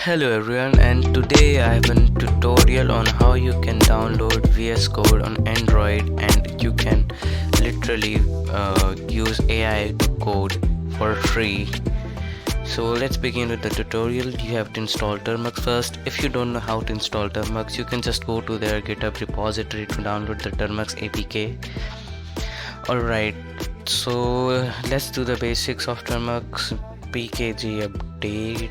Hello everyone, and today I have a tutorial on how you can download VS Code on Android and you can literally use AI to code for free. So let's begin with the tutorial. You have to install Termux first. If you don't know how to install Termux, you can just go to their GitHub repository to download the Termux APK. Alright, so let's do the basics of Termux. PKG update.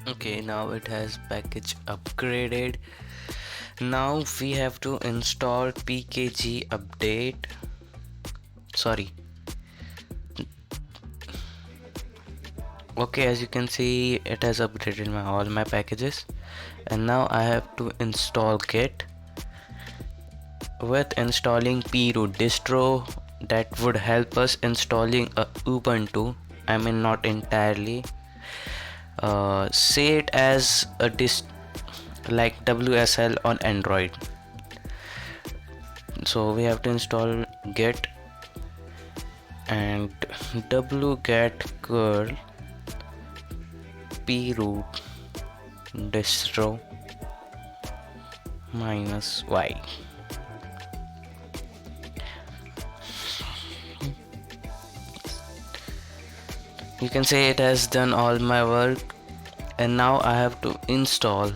Okay, now it has package upgraded. Now we have to install pkg update. Sorry. Okay, as you can see, it has updated all my packages, and now I have to install Git. With installing proot distro, that would help us installing a Ubuntu. I mean, not entirely. Say it as a like WSL on Android. So we have to install git and wget curl proot distro -y. You can say it has done all my work, and now I have to install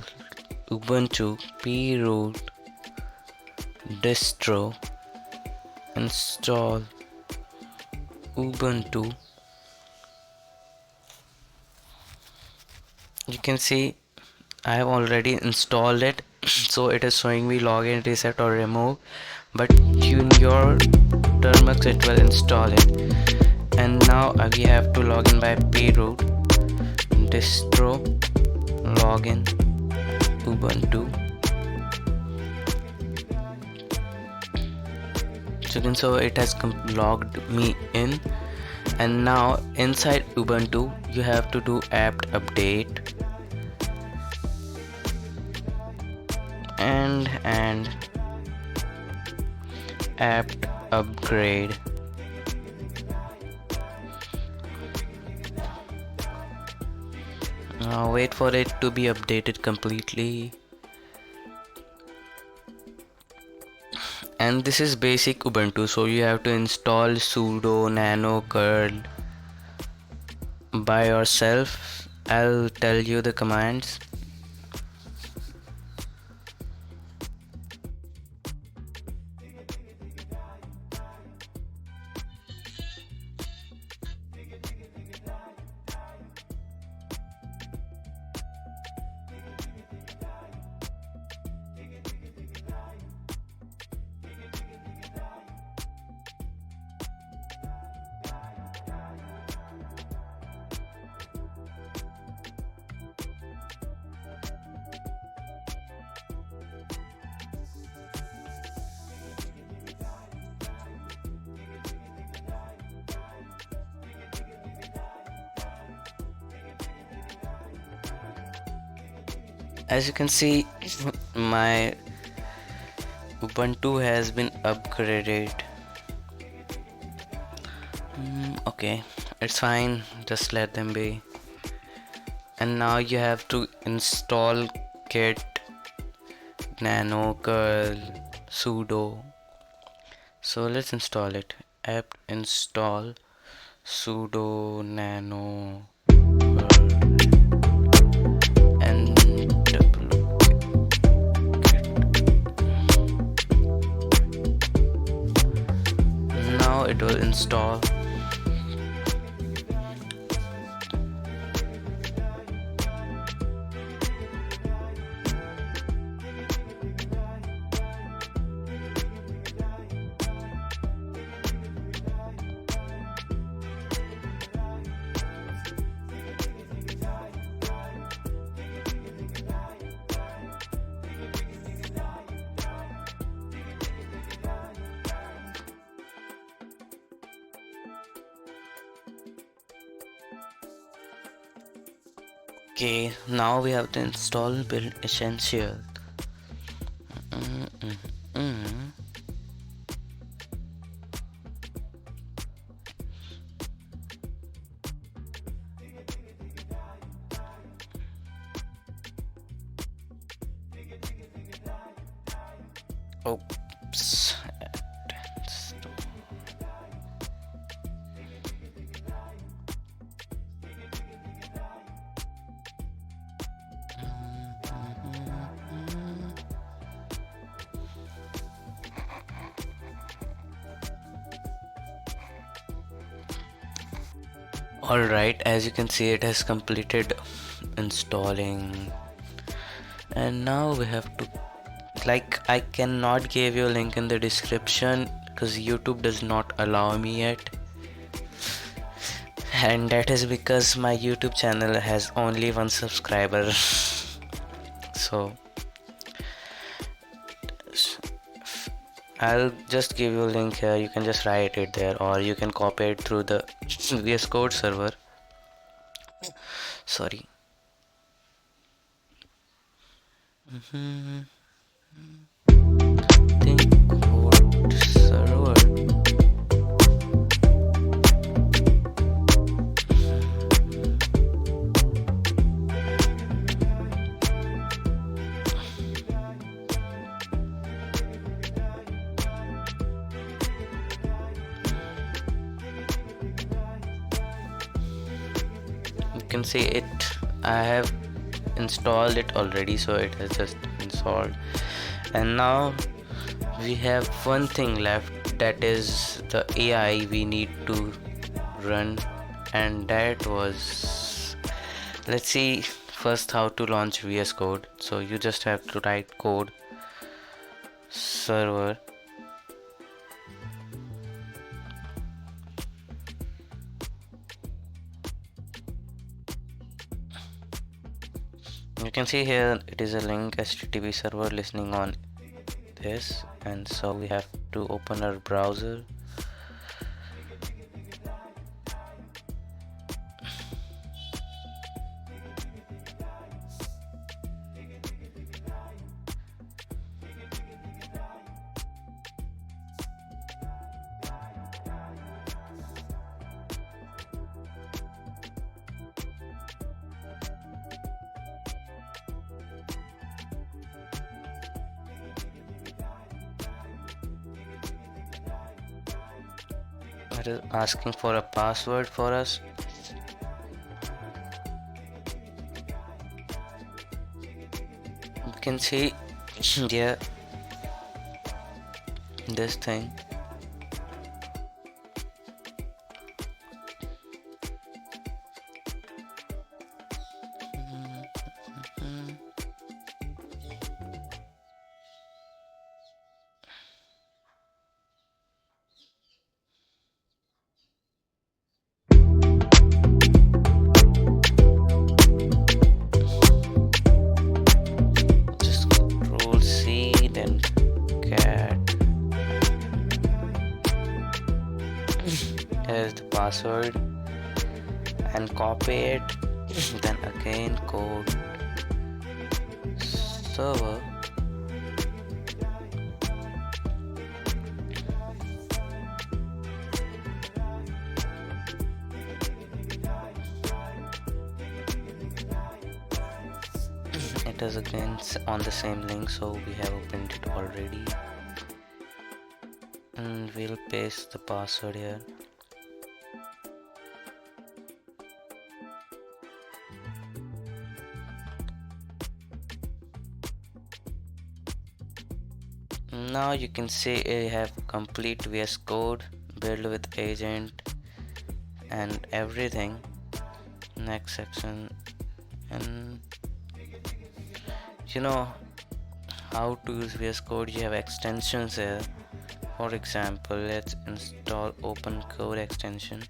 Ubuntu proot distro. Install Ubuntu. You can see I have already installed it, so it is showing me login, reset or remove, but in your Termux it will install it. And now we have to log in by proot distro login Ubuntu. So you can see it has logged me in, and now inside Ubuntu you have to do apt update and apt upgrade. Now wait for it to be updated completely. And this is basic Ubuntu, so you have to install sudo nano curl by yourself. I'll tell you the commands. As you can see, my Ubuntu has been upgraded. Okay, it's fine, just let them be. And now you have to install git nano curl sudo. So let's install it. Apt install sudo nano curl and now it will install. Okay, now we have to install build essential. Mm, mm, mm. Oops. Alright, as you can see, it has completed installing, and now we have to, like, I cannot give you a link in the description because YouTube does not allow me yet, and that is because my YouTube channel has only one subscriber. So I'll just give you a link here, you can just write it there, or you can copy it through the VS Code server. Sorry. Think code server. You can see it, I have installed it already, so it has just installed, and now we have one thing left, that is the AI we need to run, and that was, let's see first how to launch VS Code. So you just have to write code server. You can see here it is a link HTTP server listening on this, and so we have to open our browser. It is asking for a password for us. You can see here this thing. Just Control C, then cat. Here's the password, and copy it. Then again code server. It is again on the same link, so we have opened it already, and we'll paste the password here. Now you can see I have complete VS Code, build with agent and everything. Next section, and you know how to use VS Code. You have extensions here. For example, let's install open code extension.